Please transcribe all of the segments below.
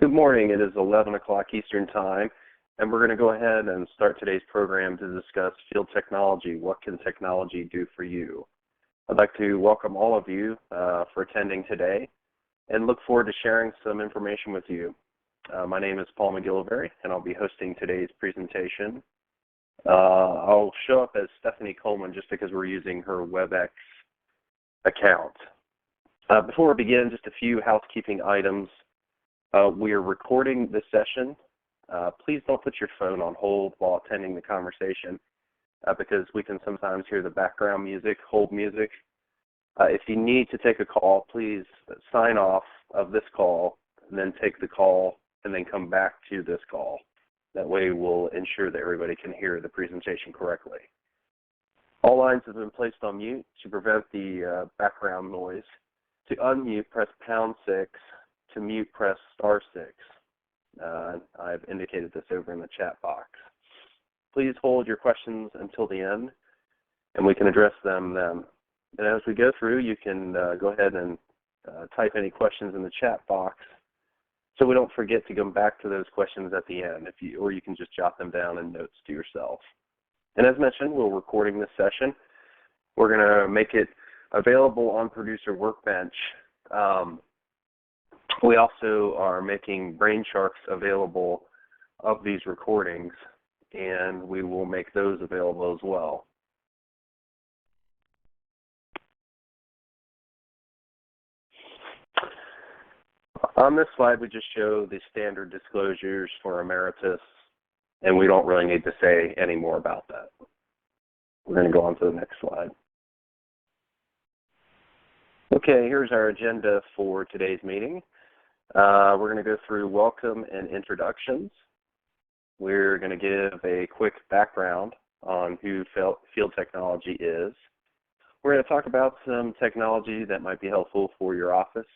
Good morning. It is 11 o'clock Eastern Time, and we're going to go ahead and start today's program to discuss field technology. What can technology do for you? I'd like to welcome all of you for attending today and look forward to sharing some information with you. My name is Paul McGillivray, and I'll be hosting today's presentation. I'll show up as Stephanie Coleman just because we're using her WebEx account. Before we begin, just a few housekeeping items. We are recording this session. Please don't put your phone on hold while attending the conversation because we can sometimes hear the background music, hold music. If you need to take a call, please sign off of this call and then take the call and then come back to this call. That way we'll ensure that everybody can hear the presentation correctly. All lines have been placed on mute to prevent the background noise. To unmute, press #6. To mute, press *6. I've indicated this over in the chat box. Please hold your questions until the end, and we can address them then. And as we go through, you can go ahead and type any questions in the chat box so we don't forget to come back to those questions at the end, or you can just jot them down in notes to yourself. And as mentioned, we're recording this session. We're going to make it available on Producer Workbench. We also are making brain sharks available of these recordings, and we will make those available as well. On this slide, we just show the standard disclosures for Emeritus, and we don't really need to say any more about that. We're going to go on to the next slide. Okay, here's our agenda for today's meeting. We're going to go through welcome and introductions. We're going to give a quick background on who field technology is. We're going to talk about some technology that might be helpful for your office,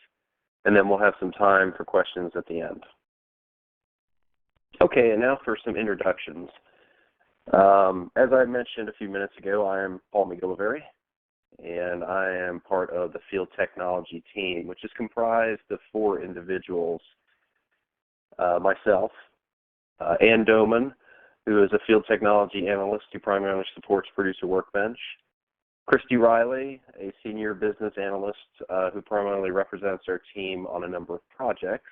and then we'll have some time for questions at the end. Okay, and now for some introductions. As I mentioned a few minutes ago, I am Paul McGillivray, and I am part of the field technology team, which is comprised of 4 individuals. Myself, Ann Doman, who is a field technology analyst who primarily supports Producer Workbench. Christy Riley, a senior business analyst who primarily represents our team on a number of projects.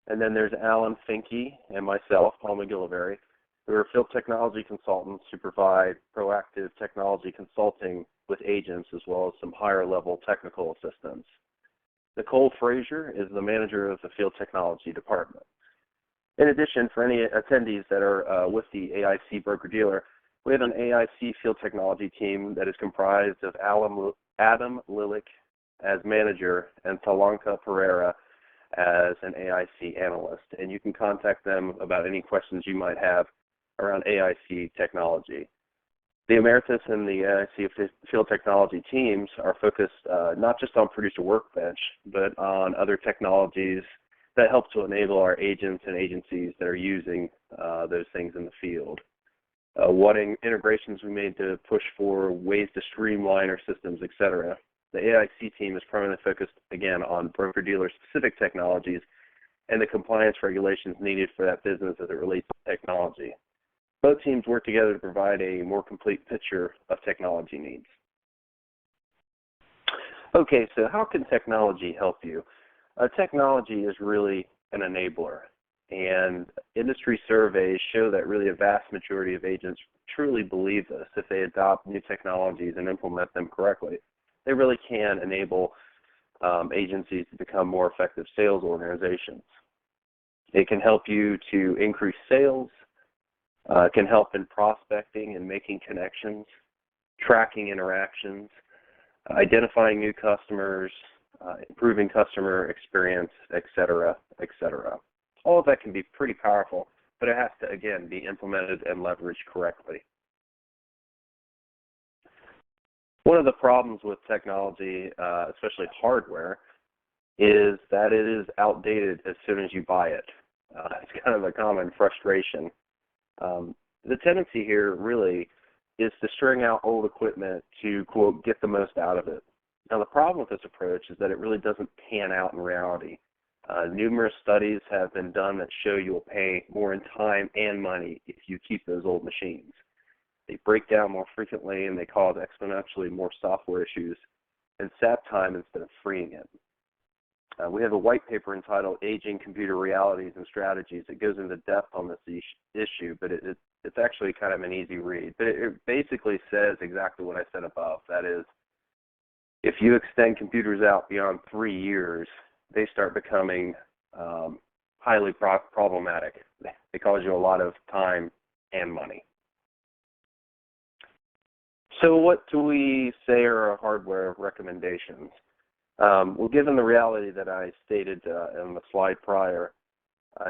And then there's Alan Finke and myself, Paul McGillivray, who are field technology consultants who provide proactive technology consulting with agents as well as some higher level technical assistance. Nicole Frazier is the manager of the field technology department. In addition, for any attendees that are with the AIC broker-dealer, we have an AIC field technology team that is comprised of Adam Lilick as manager and Talanka Pereira as an AIC analyst. And you can contact them about any questions you might have around AIC technology. The Emeritus and the AIC field technology teams are focused not just on Producer Workbench, but on other technologies that help to enable our agents and agencies that are using those things in the field. What integrations we made to push for ways to streamline our systems, etc. The AIC team is primarily focused, again, on broker-dealer specific technologies and the compliance regulations needed for that business as it relates to technology. Both teams work together to provide a more complete picture of technology needs. Okay, so how can technology help you? Technology is really an enabler, and industry surveys show that really a vast majority of agents truly believe this. If they adopt new technologies and implement them correctly, they really can enable agencies to become more effective sales organizations. It can help you to increase sales. Can help in prospecting and making connections, tracking interactions, identifying new customers, improving customer experience, etc., etc. All of that can be pretty powerful, but it has to, again, be implemented and leveraged correctly. One of the problems with technology, especially hardware, is that it is outdated as soon as you buy it. It's kind of a common frustration. The tendency here really is to string out old equipment to, quote, get the most out of it. Now, the problem with this approach is that it really doesn't pan out in reality. Numerous studies have been done that show you will pay more in time and money if you keep those old machines. They break down more frequently and they cause exponentially more software issues and sap time instead of freeing it. We have a white paper entitled Aging Computer Realities and Strategies. It goes into depth on this issue, but it's actually kind of an easy read. But it basically says exactly what I said above. That is, if you extend computers out beyond 3 years, they start becoming highly problematic. They cause you a lot of time and money. So what do we say are our hardware recommendations? Well, given the reality that I stated in the slide prior,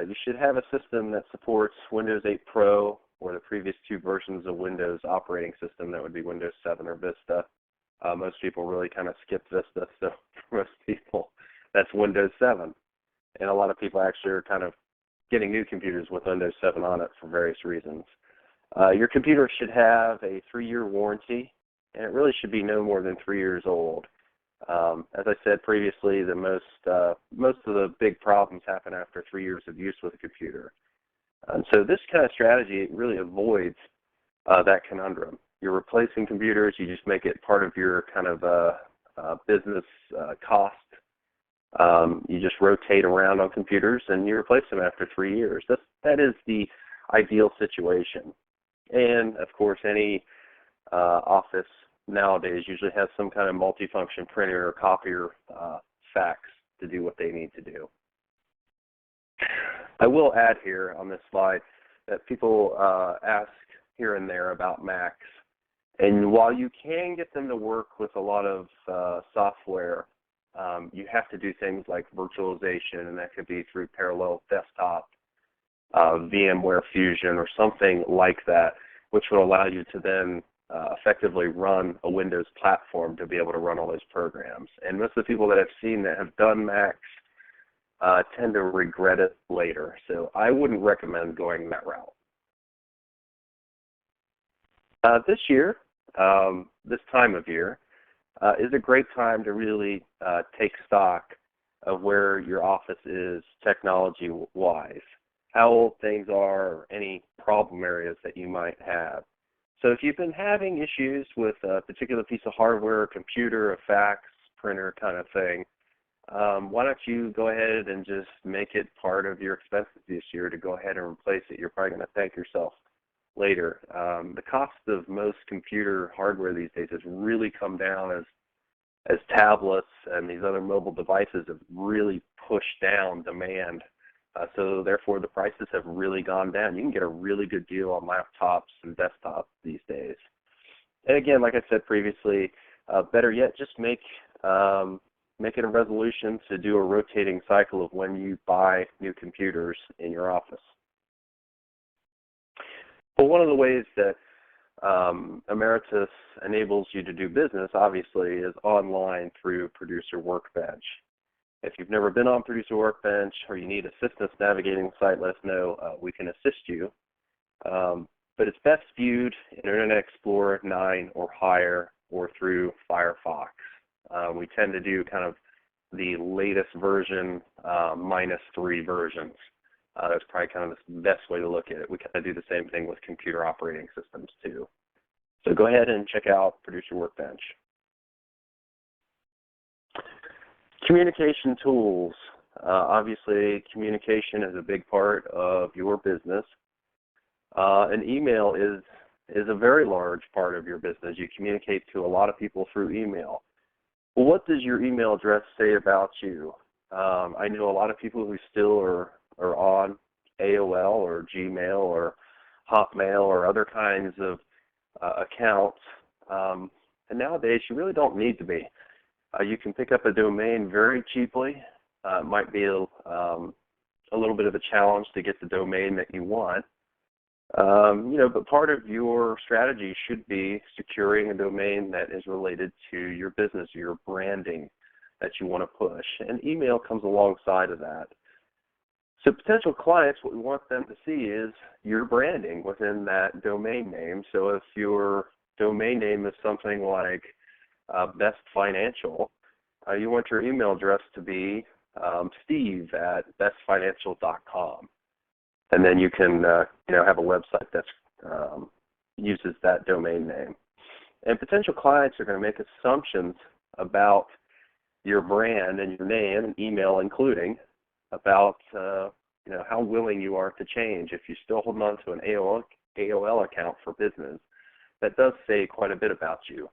you should have a system that supports Windows 8 Pro or the previous 2 versions of Windows operating system. That would be Windows 7 or Vista. Most people really kind of skip Vista, so for most people, that's Windows 7. And a lot of people actually are kind of getting new computers with Windows 7 on it for various reasons. Your computer should have a 3-year warranty, and it really should be no more than 3 years old. As I said previously, most of the big problems happen after 3 years of use with a computer. And so this kind of strategy really avoids that conundrum. You're replacing computers, you just make it part of your kind of business cost. You just rotate around on computers and you replace them after 3 years. That is the ideal situation. And of course, any office nowadays usually has some kind of multifunction printer or copier fax to do what they need to do. I will add here on this slide that people ask here and there about Macs. And while you can get them to work with a lot of software, you have to do things like virtualization, and that could be through parallel desktop, VMware Fusion, or something like that, which will allow you to then effectively run a Windows platform to be able to run all those programs. And most of the people that I've seen that have done Macs tend to regret it later. So I wouldn't recommend going that route. This year, this time of year, is a great time to really take stock of where your office is technology-wise, how old things are, or any problem areas that you might have. So if you've been having issues with a particular piece of hardware, a computer, a fax, printer kind of thing, why don't you go ahead and just make it part of your expenses this year to go ahead and replace it. You're probably going to thank yourself later. The cost of most computer hardware these days has really come down as tablets and these other mobile devices have really pushed down demand. So therefore, the prices have really gone down. You can get a really good deal on laptops and desktops these days. And again, like I said previously, better yet, just make it a resolution to do a rotating cycle of when you buy new computers in your office. Well, one of the ways that Emeritus enables you to do business, obviously, is online through Producer Workbench. If you've never been on Producer Workbench or you need assistance navigating the site, let us know. We can assist you. But it's best viewed in Internet Explorer 9 or higher or through Firefox. We tend to do kind of the latest version -3 versions. That's probably kind of the best way to look at it. We kind of do the same thing with computer operating systems too. So go ahead and check out Producer Workbench. Communication tools. Obviously, communication is a big part of your business. And email is a very large part of your business. You communicate to a lot of people through email. Well, what does your email address say about you? I know a lot of people who still are on AOL or Gmail or Hotmail or other kinds of accounts. And nowadays, you really don't need to be. You can pick up a domain very cheaply. It might be a little bit of a challenge to get the domain that you want. But part of your strategy should be securing a domain that is related to your business, your branding that you want to push. And email comes alongside of that. So potential clients, what we want them to see is your branding within that domain name. So if your domain name is something like Best Financial, you want your email address to be Steve at bestfinancial.com. And then you can have a website that uses that domain name. And potential clients are going to make assumptions about your brand and your name and email including about how willing you are to change. If you're still holding on to an AOL account for business, that does say quite a bit about you.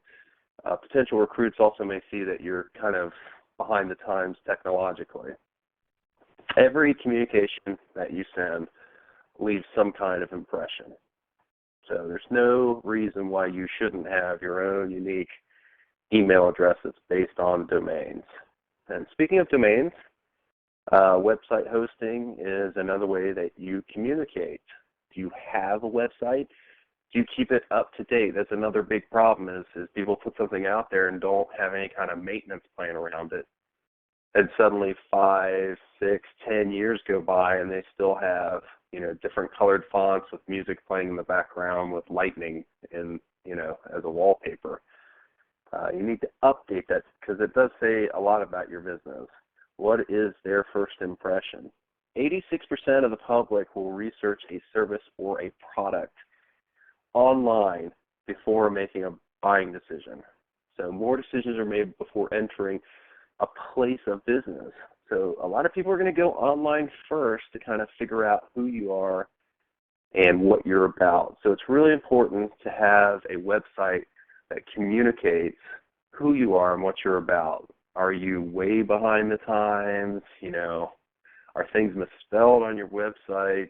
Potential recruits also may see that you're kind of behind the times technologically. Every communication that you send leaves some kind of impression. So there's no reason why you shouldn't have your own unique email address that's based on domains. And speaking of domains, website hosting is another way that you communicate. Do you have a website? Do you keep it up to date? That's another big problem is people put something out there and don't have any kind of maintenance plan around it. And suddenly 5, 6, 10 years go by and they still have, different colored fonts with music playing in the background with lightning in, as a wallpaper. You need to update that because it does say a lot about your business. What is their first impression? 86% of the public will research a service or a product online before making a buying decision. So more decisions are made before entering a place of business. So a lot of people are going to go online first to kind of figure out who you are and what you're about. So it's really important to have a website that communicates who you are and what you're about. Are you way behind the times? Are things misspelled on your website?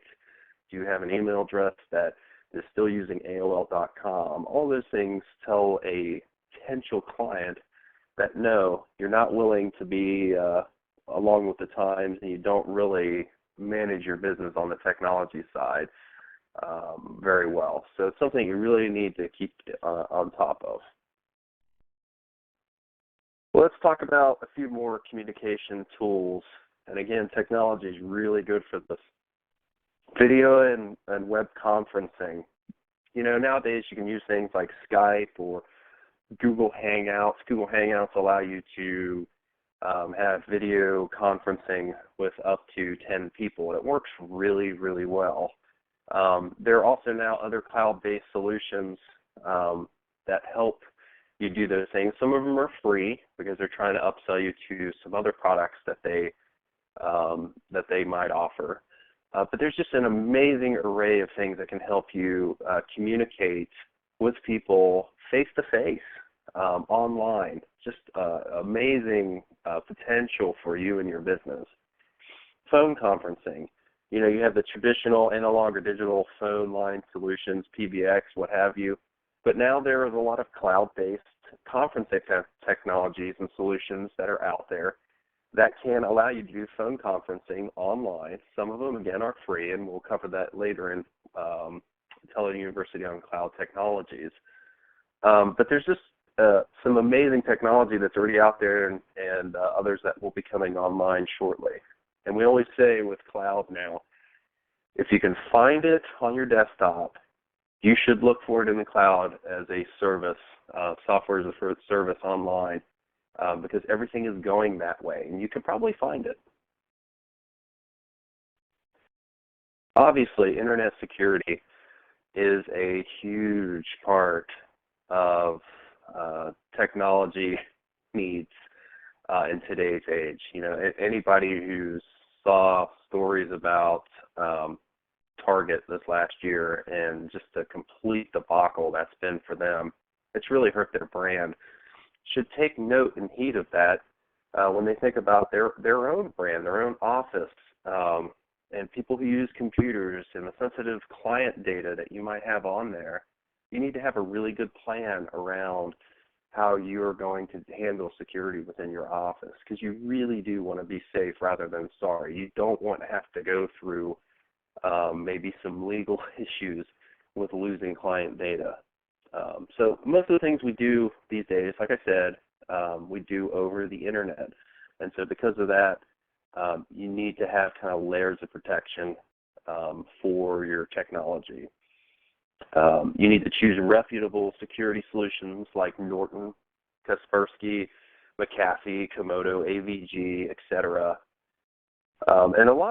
Do you have an email address that is still using AOL.com? All those things tell a potential client that no, you're not willing to be along with the times and you don't really manage your business on the technology side very well. So it's something you really need to keep on top of. Well, let's talk about a few more communication tools. And again, technology is really good for this. Video and web conferencing. Nowadays you can use things like Skype or Google Hangouts. Google Hangouts allow you to have video conferencing with up to 10 people. It works really, really well. There are also now other cloud-based solutions that help you do those things. Some of them are free because they're trying to upsell you to some other products that they might offer. But there's just an amazing array of things that can help you communicate with people face-to-face, online. Just amazing potential for you and your business. Phone conferencing. You have the traditional analog or digital phone line solutions, PBX, what have you. But now there is a lot of cloud-based conferencing technologies and solutions that are out there that can allow you to do phone conferencing online. Some of them, again, are free, and we'll cover that later in Intelligent University on Cloud Technologies. But there's just some amazing technology that's already out there and others that will be coming online shortly. And we always say with cloud now, if you can find it on your desktop, you should look for it in the cloud as a service, software as a service online. Because everything is going that way, and you can probably find it. Obviously, internet security is a huge part of technology needs in today's age. Anybody who saw stories about Target this last year and just the complete debacle that's been for them, it's really hurt their brand, should take note and heed of that when they think about their own brand, their own office, and people who use computers and the sensitive client data that you might have on there. You need to have a really good plan around how you're going to handle security within your office, because you really do want to be safe rather than sorry. You don't want to have to go through maybe some legal issues with losing client data. So most of the things we do these days, like I said, we do over the internet. And so because of that, you need to have kind of layers of protection for your technology. You need to choose reputable security solutions like Norton, Kaspersky, McAfee, Komodo, AVG, etc. And a lot of